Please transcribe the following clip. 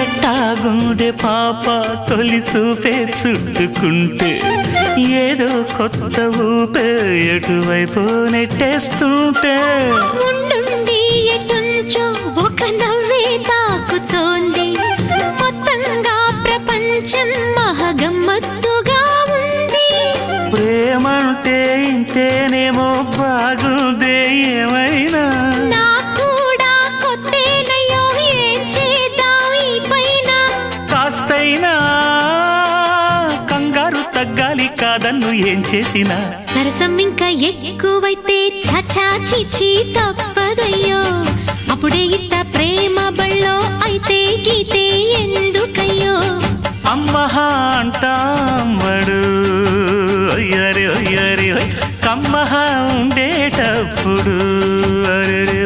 ఎట్టాగుందే పాప తొలి చూపే చుట్టుకుంటే ఏదో కొత్త ఊపే ఎటువైపు నెట్టేస్తుంటే ఉండుండి ఎటుంచో ఒక నవ్వే తాకుతోంది మొత్తంగా ప్రపంచం మహగమ్మత్తుగా ఉంది ప్రేమంటే ఇంతేనేమో బాగుందే ఏమైనా కూడా కొత్తేనయ్యో ఏం చేద్దాం ఈ పైన కాస్తైనా కంగారు తగ్గాలి కాదన్ను ఏం చేసినా సరసం ఇంకా ఎక్కువైతే చచా చిచి తప్పదయ్యో అప్పుడే ఇట్ట ప్రేమ బళ్ళో అయితే గీతే ఎందుకయ్యో అమ్మహా అంటామడు అయ్యరే అయ్యరే కమ్మహా ఉండేటప్పుడు అరే